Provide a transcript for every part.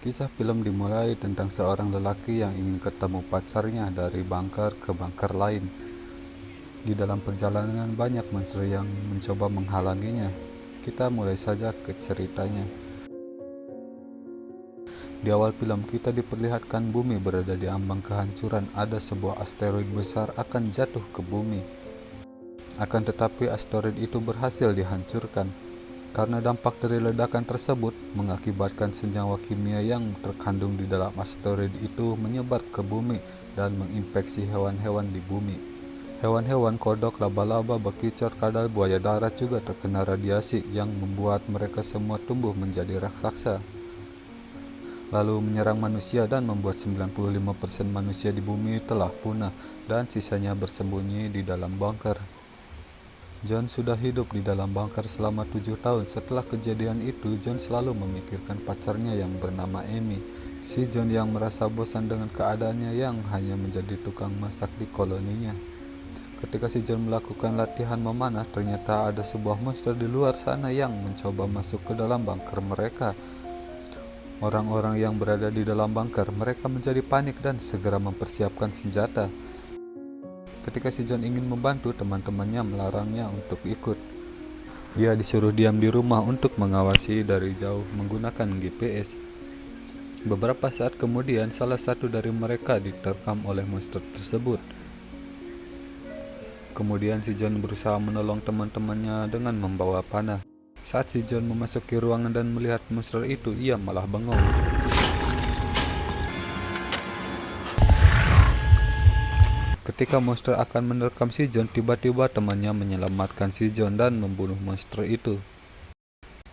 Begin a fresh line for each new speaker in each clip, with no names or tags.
Kisah film dimulai tentang seorang lelaki yang ingin ketemu pacarnya dari bunker ke bunker lain. Di dalam perjalanan banyak monster yang mencoba menghalanginya. Kita mulai saja ke ceritanya. Di awal film kita diperlihatkan bumi berada di ambang kehancuran. Ada sebuah asteroid besar akan jatuh ke bumi. Akan tetapi asteroid itu berhasil dihancurkan. Karena dampak dari ledakan tersebut mengakibatkan senyawa kimia yang terkandung di dalam asteroid itu menyebar ke bumi dan menginfeksi hewan-hewan di bumi. Hewan-hewan kodok, laba-laba, bekicot, kadal, buaya darat juga terkena radiasi yang membuat mereka semua tumbuh menjadi raksasa. Lalu menyerang manusia dan membuat 95% manusia di bumi telah punah dan sisanya bersembunyi di dalam bunker. John sudah hidup di dalam bunker selama 7 tahun. Setelah kejadian itu, John selalu memikirkan pacarnya yang bernama Amy. Si John yang merasa bosan dengan keadaannya yang hanya menjadi tukang masak di koloninya. Ketika si John melakukan latihan memanah, ternyata ada sebuah monster di luar sana yang mencoba masuk ke dalam bunker mereka. Orang-orang yang berada di dalam bunker, mereka menjadi panik dan segera mempersiapkan senjata. Ketika si John ingin membantu, teman-temannya melarangnya untuk ikut. Ia disuruh diam di rumah untuk mengawasi dari jauh menggunakan GPS. Beberapa saat kemudian, salah satu dari mereka diterkam oleh monster tersebut. Kemudian si John berusaha menolong teman-temannya dengan membawa panah. Saat si John memasuki ruangan dan melihat monster itu, ia malah bengong. Ketika monster akan menerkam si John, tiba-tiba temannya menyelamatkan si John dan membunuh monster itu.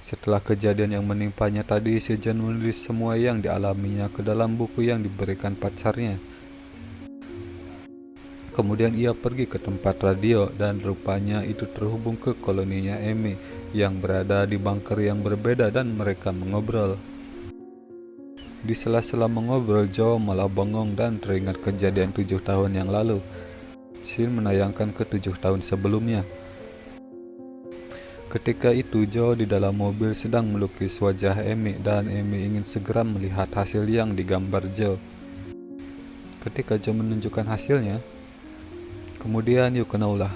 Setelah kejadian yang menimpanya tadi, si John menulis semua yang dialaminya ke dalam buku yang diberikan pacarnya. Kemudian ia pergi ke tempat radio dan rupanya itu terhubung ke koloninya Amy yang berada di bunker yang berbeda dan mereka mengobrol. Di sela-sela mengobrol, Joe malah bengong dan teringat kejadian 7 tahun yang lalu. Scene menayangkan ke 7 tahun sebelumnya. Ketika itu, Joe di dalam mobil sedang melukis wajah Amy dan Amy ingin segera melihat hasil yang digambar Joe. Ketika Joe menunjukkan hasilnya, kemudian yuk kenaulah.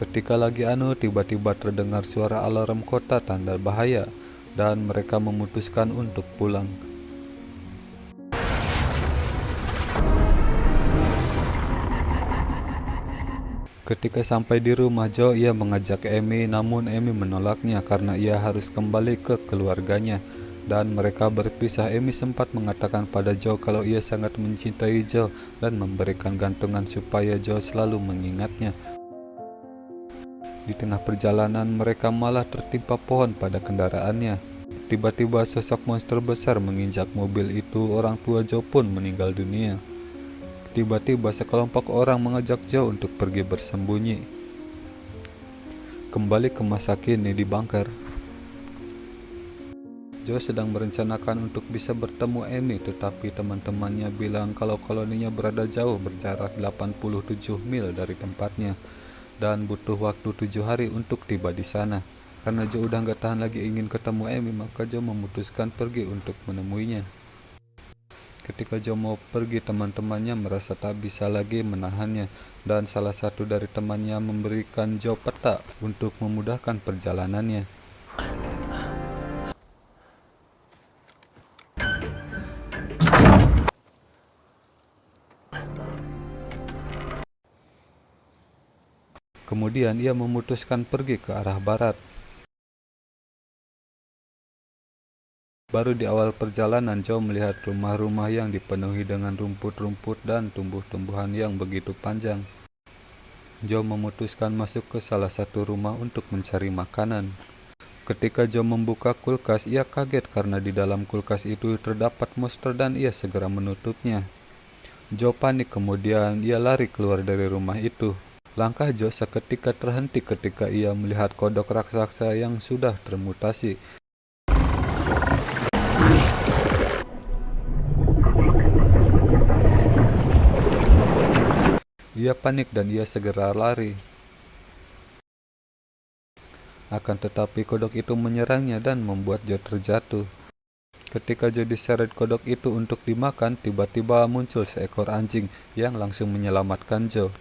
Ketika lagi tiba-tiba terdengar suara alarm kota tanda bahaya dan mereka memutuskan untuk pulang. Ketika sampai di rumah Joe, ia mengajak Amy, namun Amy menolaknya karena ia harus kembali ke keluarganya. Dan mereka berpisah. Amy sempat mengatakan pada Joe kalau ia sangat mencintai Joe dan memberikan gantungan supaya Joe selalu mengingatnya. Di tengah perjalanan, mereka malah tertimpa pohon pada kendaraannya. Tiba-tiba sosok monster besar menginjak mobil itu. Orang tua Joe pun meninggal dunia. Tiba-tiba sekelompok orang mengajak Joe untuk pergi bersembunyi. Kembali ke masa kini di bunker. Joe sedang merencanakan untuk bisa bertemu Amy, tetapi teman-temannya bilang kalau koloninya berada jauh, berjarak 87 mil dari tempatnya, dan butuh waktu 7 hari untuk tiba di sana. Karena Joe udah gak tahan lagi ingin ketemu Amy, maka Joe memutuskan pergi untuk menemuinya. Ketika Joe mau pergi, teman-temannya merasa tak bisa lagi menahannya, dan salah satu dari temannya memberikan Joe peta untuk memudahkan perjalanannya. Kemudian ia memutuskan pergi ke arah barat. Baru di awal perjalanan, Joe melihat rumah-rumah yang dipenuhi dengan rumput-rumput dan tumbuh-tumbuhan yang begitu panjang. Joe memutuskan masuk ke salah satu rumah untuk mencari makanan. Ketika Joe membuka kulkas, ia kaget karena di dalam kulkas itu terdapat monster dan ia segera menutupnya. Joe panik, kemudian ia lari keluar dari rumah itu. Langkah Joe seketika terhenti ketika ia melihat kodok raksasa yang sudah termutasi. Ia panik dan ia segera lari. Akan tetapi kodok itu menyerangnya dan membuat Joe terjatuh. Ketika Joe diseret kodok itu untuk dimakan, tiba-tiba muncul seekor anjing yang langsung menyelamatkan Joe.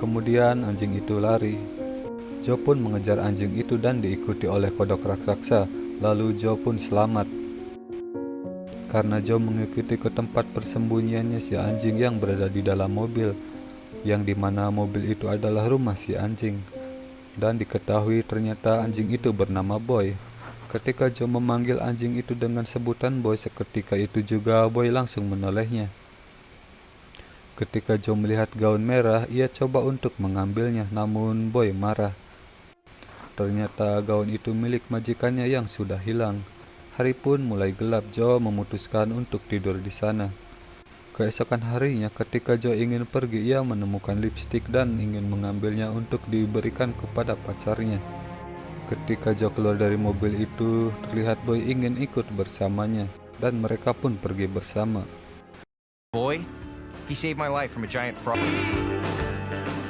Kemudian anjing itu lari. Joe pun mengejar anjing itu dan diikuti oleh kodok raksasa. Lalu Joe pun selamat. Karena Joe mengikuti ke tempat persembunyiannya si anjing yang berada di dalam mobil, yang dimana mobil itu adalah rumah si anjing. Dan diketahui ternyata anjing itu bernama Boy. Ketika Joe memanggil anjing itu dengan sebutan Boy, seketika itu juga Boy langsung menolehnya. Ketika Joe melihat gaun merah, ia coba untuk mengambilnya, namun Boy marah. Ternyata gaun itu milik majikannya yang sudah hilang. Hari pun mulai gelap. Joe memutuskan untuk tidur di sana. Keesokan harinya, ketika Joe ingin pergi, ia menemukan lipstik dan ingin mengambilnya untuk diberikan kepada pacarnya. Ketika Joe keluar dari mobil itu, terlihat Boy ingin ikut bersamanya, dan mereka pun pergi bersama.
Boy, he saved my life from a giant frog.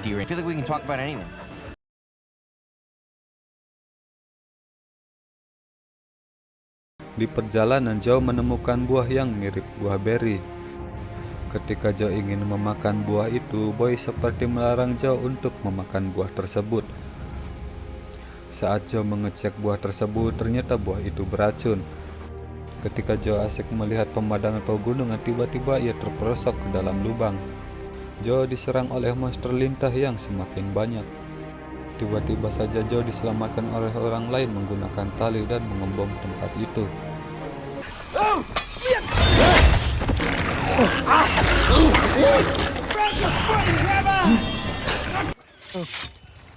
Dear, I feel like we can talk about anything.
Di perjalanan, Joe menemukan buah yang mirip buah beri. Ketika Joe ingin memakan buah itu, Boy seperti melarang Joe untuk memakan buah tersebut. Saat Joe mengecek buah tersebut, ternyata buah itu beracun. Ketika Joe asik melihat pemandangan pegunungan, tiba-tiba ia terperosok ke dalam lubang. Joe diserang oleh monster lintah yang semakin banyak. Tiba-tiba saja Joe diselamatkan oleh orang lain menggunakan tali dan mengebom tempat itu.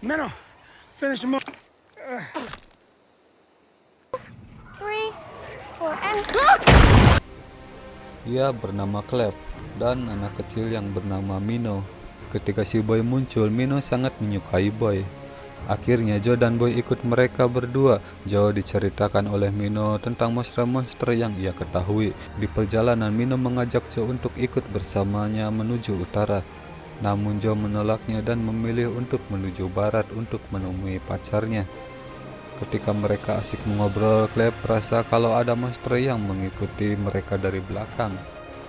Minnow, finish him up.
3, 4, and
Ia bernama Clef dan anak kecil yang bernama Minnow. Ketika si Boy muncul, Minnow sangat menyukai Boy. Akhirnya Joe dan Boy ikut mereka berdua. Joe diceritakan oleh Minnow tentang monster-monster yang ia ketahui. Di perjalanan, Minnow mengajak Joe untuk ikut bersamanya menuju utara. Namun Joe menolaknya dan memilih untuk menuju barat untuk menemui pacarnya. Ketika mereka asik mengobrol, Clef merasa kalau ada monster yang mengikuti mereka dari belakang.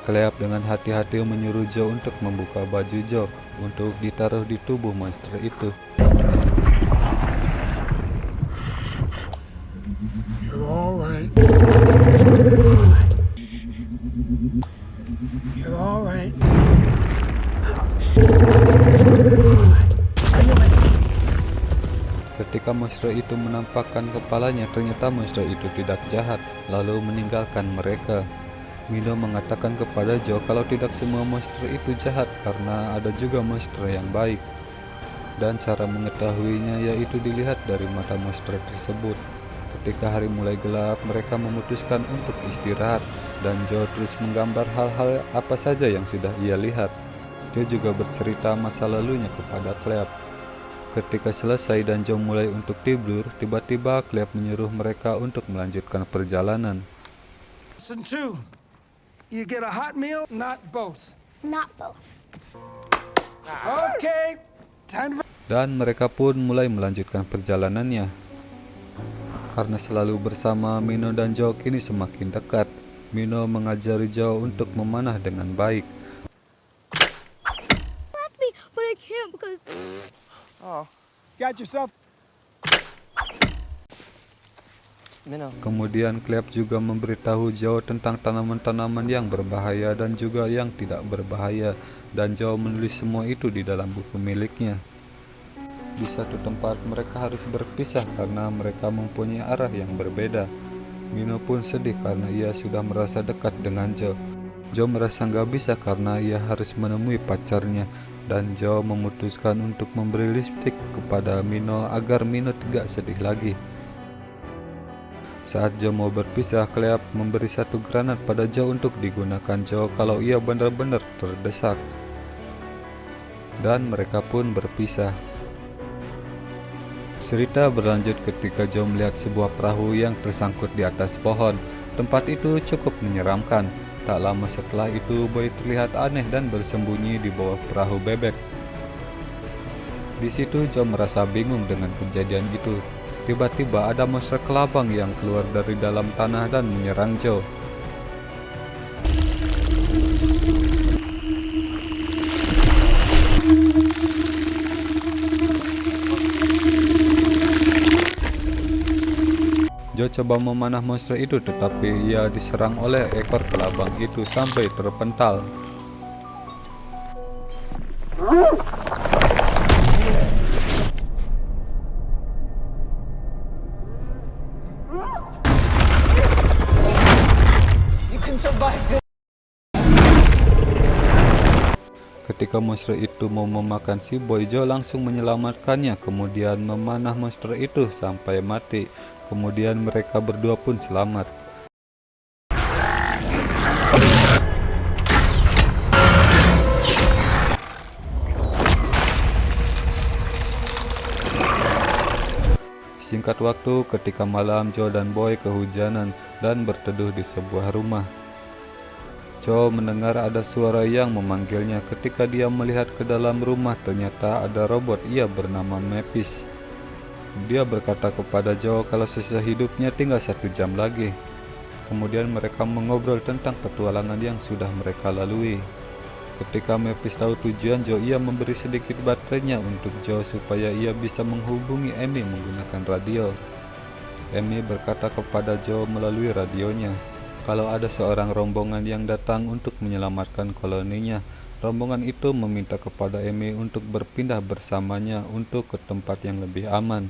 Clef dengan hati-hati menyuruh Joe untuk membuka baju Joe untuk ditaruh di tubuh monster itu.
You're all right. You're all right.
Ketika monster itu menampakkan kepalanya, ternyata monster itu tidak jahat, lalu meninggalkan mereka. Minnow mengatakan kepada Joe kalau tidak semua monster itu jahat, karena ada juga monster yang baik. Dan cara mengetahuinya yaitu dilihat dari mata monster tersebut. Ketika hari mulai gelap, mereka memutuskan untuk istirahat, dan Joe terus menggambar hal-hal apa saja yang sudah ia lihat. Joe juga bercerita masa lalunya kepada Clef. Ketika selesai dan Joe mulai untuk tidur, tiba-tiba Clef menyuruh mereka untuk melanjutkan perjalanan.
Lesson 2. You get a hot meal, not both.
not both.
Okay. Time to...
Dan mereka pun mulai melanjutkan perjalanannya. Karena selalu bersama, Minnow dan Joe kini semakin dekat. Minnow mengajari Joe untuk memanah dengan baik.
Left me, but I can't because
Oh,
Got yourself...
Minnow.
Kemudian Clef juga memberitahu Joe tentang tanaman-tanaman yang berbahaya dan juga yang tidak berbahaya, dan Joe menulis semua itu di dalam buku miliknya. Di satu tempat mereka harus berpisah karena mereka mempunyai arah yang berbeda. Minnow pun sedih karena ia sudah merasa dekat dengan Joe. Joe merasa nggak bisa karena ia harus menemui pacarnya, dan Joe memutuskan untuk memberi lipstik kepada Minnow agar Minnow tidak sedih lagi. Saat Joe mau berpisah, Clef memberi satu granat pada Joe untuk digunakan Joe kalau ia benar-benar terdesak. Dan mereka pun berpisah. Cerita berlanjut ketika Joe melihat sebuah perahu yang tersangkut di atas pohon. Tempat itu cukup menyeramkan. Tak lama setelah itu, Boy terlihat aneh dan bersembunyi di bawah perahu bebek. Di situ Joe merasa bingung dengan kejadian itu. Tiba-tiba ada monster kelabang yang keluar dari dalam tanah dan menyerang Joe. Joe coba memanah monster itu, tetapi ia diserang oleh ekor kelabang itu sampai terpental. Ketika monster itu mau memakan si boy, Joe langsung menyelamatkannya, kemudian memanah monster itu sampai mati. Kemudian mereka berdua pun selamat. Singkat waktu, ketika malam, Joe dan Boy kehujanan dan berteduh di sebuah rumah. Joe mendengar ada suara yang memanggilnya. Ketika dia melihat ke dalam rumah, ternyata ada robot. Ia bernama Mepis. Dia berkata kepada Joe kalau sisa hidupnya tinggal 1 jam lagi. Kemudian mereka mengobrol tentang petualangan yang sudah mereka lalui. Ketika Mepis tahu tujuan Joe, ia memberi sedikit baterainya untuk Joe supaya ia bisa menghubungi Amy menggunakan radio. Amy berkata kepada Joe melalui radionya kalau ada seorang rombongan yang datang untuk menyelamatkan koloninya. Rombongan itu meminta kepada Amy untuk berpindah bersamanya untuk ke tempat yang lebih aman.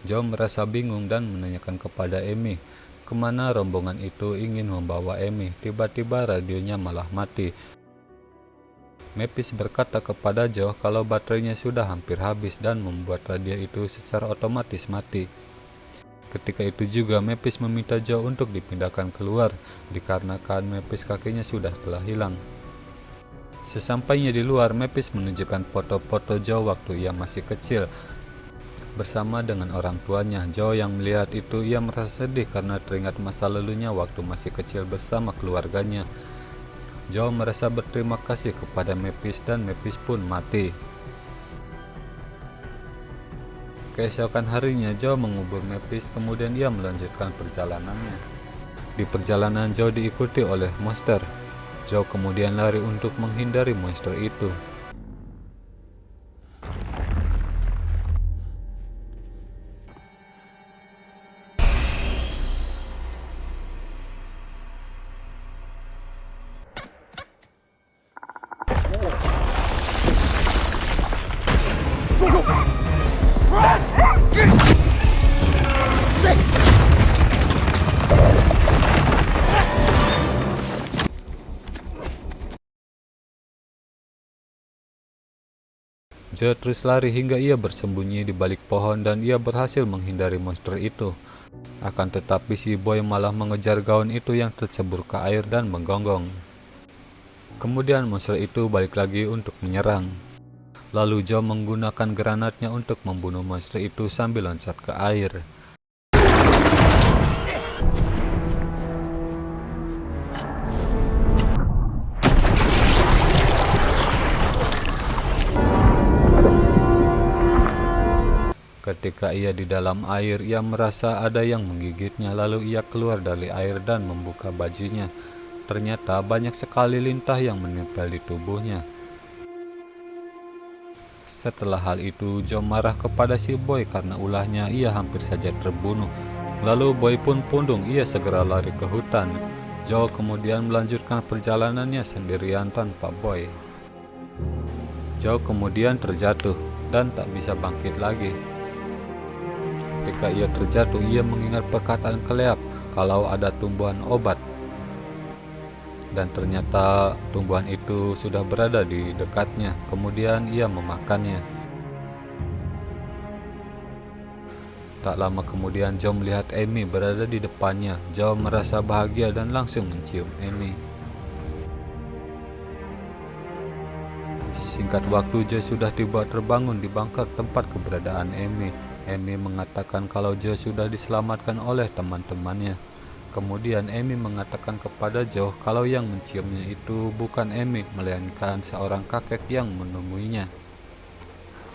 Joe merasa bingung dan menanyakan kepada Amy kemana rombongan itu ingin membawa Amy. Tiba-tiba radionya malah mati. Mepis berkata kepada Joe kalau baterainya sudah hampir habis dan membuat radio itu secara otomatis mati. Ketika itu juga Mepis meminta Joe untuk dipindahkan keluar dikarenakan Mepis kakinya sudah telah hilang. Sesampainya di luar, Mepis menunjukkan foto-foto Joe waktu ia masih kecil bersama dengan orang tuanya. Joe yang melihat itu, ia merasa sedih karena teringat masa lalunya waktu masih kecil bersama keluarganya. Joe merasa berterima kasih kepada Mepis dan Mepis pun mati. Keesokan harinya Joe mengubur Mepis, kemudian ia melanjutkan perjalanannya. Di perjalanan Joe diikuti oleh monster. Joe kemudian lari untuk menghindari monster itu. Joe terus lari hingga ia bersembunyi di balik pohon dan ia berhasil menghindari monster itu. Akan tetapi si boy malah mengejar gaun itu yang tercebur ke air dan menggonggong. Kemudian monster itu balik lagi untuk menyerang. Lalu Joe menggunakan granatnya untuk membunuh monster itu sambil loncat ke air. Ketika ia di dalam air, ia merasa ada yang menggigitnya. Lalu ia keluar dari air dan membuka bajunya. Ternyata banyak sekali lintah yang menempel di tubuhnya. Setelah hal itu, Joe marah kepada si boy karena ulahnya ia hampir saja terbunuh. Lalu boy pun pundung, ia segera lari ke hutan. Joe kemudian melanjutkan perjalanannya sendirian tanpa boy. Joe kemudian terjatuh dan tak bisa bangkit lagi. Ketika ia terjatuh, ia mengingat perkataan Cleo kalau ada tumbuhan obat. Dan ternyata tumbuhan itu sudah berada di dekatnya. Kemudian ia memakannya. Tak lama kemudian Joe melihat Amy berada di depannya. Joe merasa bahagia dan langsung mencium Amy. Singkat waktu, Joe sudah tiba terbangun di bunker tempat keberadaan Amy. Amy mengatakan kalau Joe sudah diselamatkan oleh teman-temannya. Kemudian Amy mengatakan kepada Joe kalau yang menciumnya itu bukan Amy, melainkan seorang kakek yang menemuinya.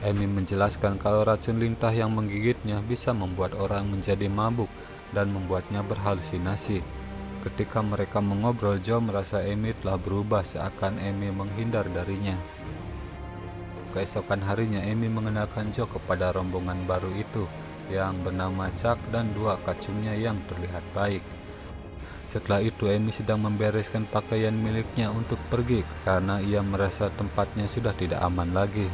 Amy menjelaskan kalau racun lintah yang menggigitnya bisa membuat orang menjadi mabuk dan membuatnya berhalusinasi. Ketika mereka mengobrol, Joe merasa Amy telah berubah seakan Amy menghindar darinya. Keesokan harinya, Amy mengenalkan Joe kepada rombongan baru itu yang bernama Chuck dan dua kacungnya yang terlihat baik. Setelah itu, Amy sedang membereskan pakaian miliknya untuk pergi karena ia merasa tempatnya sudah tidak aman lagi.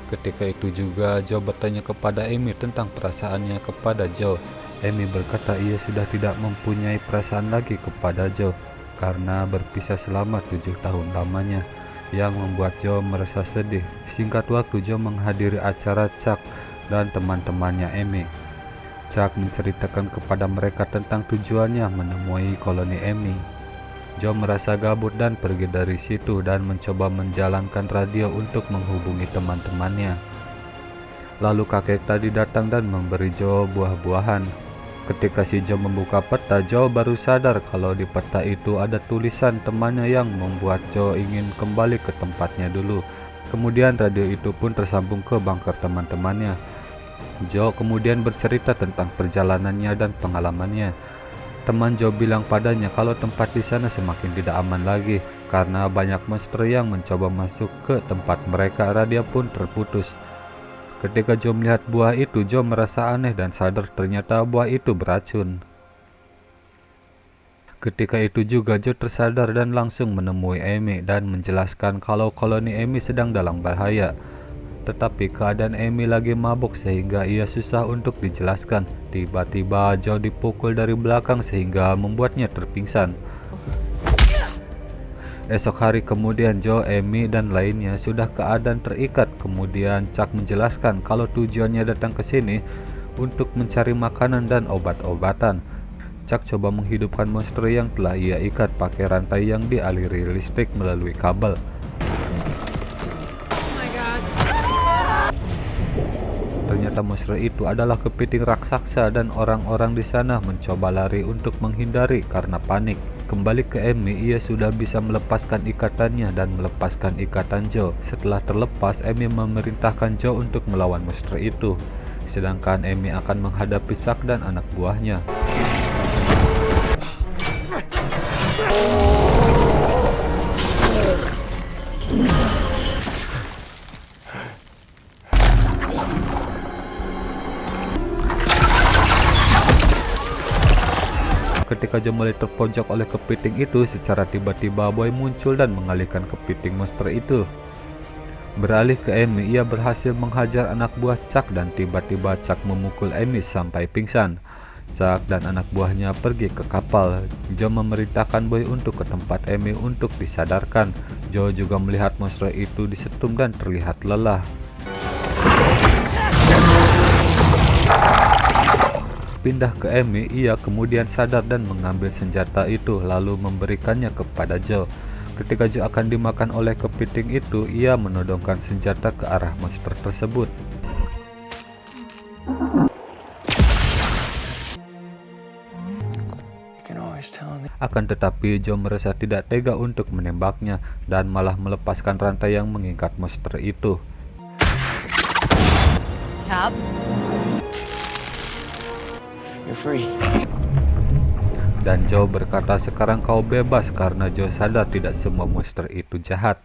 Ketika itu juga, Joe bertanya kepada Amy tentang perasaannya kepada Joe. Amy berkata ia sudah tidak mempunyai perasaan lagi kepada Joe karena berpisah selama 7 tahun lamanya, yang membuat Joe merasa sedih. Singkat waktu, Joe menghadiri acara Chuck dan teman-temannya Amy. Chuck menceritakan kepada mereka tentang tujuannya menemui koloni Amy. Joe merasa gabut dan pergi dari situ dan mencoba menjalankan radio untuk menghubungi teman-temannya. Lalu kakek tadi datang dan memberi Joe buah-buahan. Ketika si Joe membuka peta, Joe baru sadar kalau di peta itu ada tulisan temannya yang membuat Joe ingin kembali ke tempatnya dulu. Kemudian radio itu pun tersambung ke bunker teman-temannya. Joe kemudian bercerita tentang perjalanannya dan pengalamannya. Teman Joe bilang padanya kalau tempat di sana semakin tidak aman lagi karena banyak monster yang mencoba masuk ke tempat mereka. Radio pun terputus. Ketika Joe melihat buah itu, Joe merasa aneh dan sadar ternyata buah itu beracun. Ketika itu juga Joe tersadar dan langsung menemui Amy dan menjelaskan kalau koloni Amy sedang dalam bahaya. Tetapi keadaan Amy lagi mabuk sehingga ia susah untuk dijelaskan. Tiba-tiba Joe dipukul dari belakang sehingga membuatnya terpingsan. Esok hari kemudian, Joe, Amy, dan lainnya sudah keadaan terikat. Kemudian Chuck menjelaskan kalau tujuannya datang ke sini untuk mencari makanan dan obat-obatan. Chuck coba menghidupkan monster yang telah ia ikat pakai rantai yang dialiri listrik melalui kabel. Ternyata monster itu adalah kepiting raksasa dan orang-orang di sana mencoba lari untuk menghindari karena panik. Kembali ke Amy, ia sudah bisa melepaskan ikatannya dan melepaskan ikatan Joe. Setelah terlepas, Amy memerintahkan Joe untuk melawan monster itu. Sedangkan Amy akan menghadapi Chuck dan anak buahnya. Ketika Joe mulai terpojok oleh kepiting itu, secara tiba-tiba Boy muncul dan mengalihkan kepiting monster itu. Beralih ke Amy, ia berhasil menghajar anak buah Chuck dan tiba-tiba Chuck memukul Amy sampai pingsan. Chuck dan anak buahnya pergi ke kapal. Joe memerintahkan Boy untuk ke tempat Amy untuk disadarkan. Joe juga melihat monster itu disetum dan terlihat lelah. Pindah ke Amy, ia kemudian sadar dan mengambil senjata itu lalu memberikannya kepada Joe. Ketika Joe akan dimakan oleh kepiting itu, ia menodongkan senjata ke arah monster tersebut. Akan tetapi Joe merasa tidak tega untuk menembaknya dan malah melepaskan rantai yang mengikat monster itu.
Cap. You're free.
Dan Joe berkata sekarang kau bebas karena Joe sadar tidak semua monster itu jahat.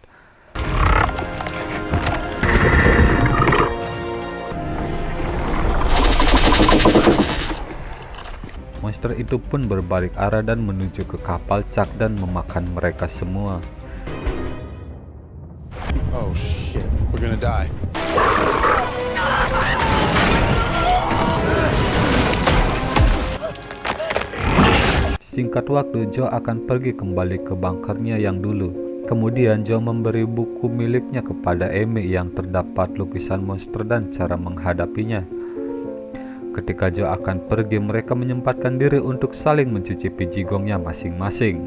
Monster itu pun berbalik arah dan menuju ke kapal Chuck dan memakan mereka semua.
Oh shit, we're gonna die.
Singkat waktu, Joe akan pergi kembali ke bunkernya yang dulu. Kemudian Joe memberi buku miliknya kepada Amy yang terdapat lukisan monster dan cara menghadapinya. Ketika Joe akan pergi, mereka menyempatkan diri untuk saling mencicipi jigongnya masing-masing.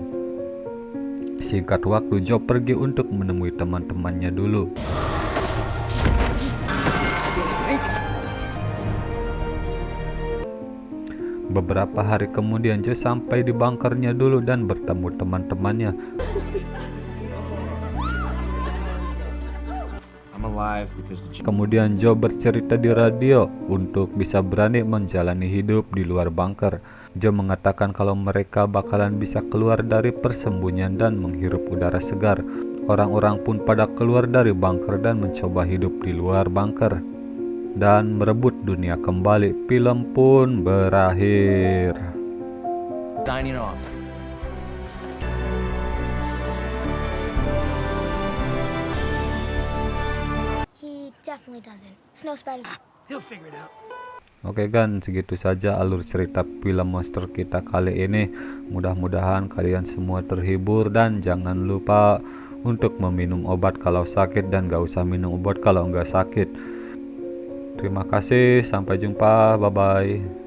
Singkat waktu, Joe pergi untuk menemui teman-temannya dulu. Beberapa hari kemudian Joe sampai di bunkernya dulu dan bertemu teman-temannya.
alive because the
Kemudian Joe bercerita di radio untuk bisa berani menjalani hidup di luar bunker. Joe mengatakan kalau mereka bakalan bisa keluar dari persembunyian dan menghirup udara segar. Orang-orang pun pada keluar dari bunker dan mencoba hidup di luar bunker dan merebut dunia kembali. Film pun berakhir.
signing off.
He definitely doesn't. Snow spiders.
He'll figure it out.
Oke kan, segitu saja alur cerita film monster kita kali ini. Mudah-mudahan kalian semua terhibur dan jangan lupa untuk meminum obat kalau sakit dan gak usah minum obat kalau nggak sakit. Terima kasih, sampai jumpa, bye-bye.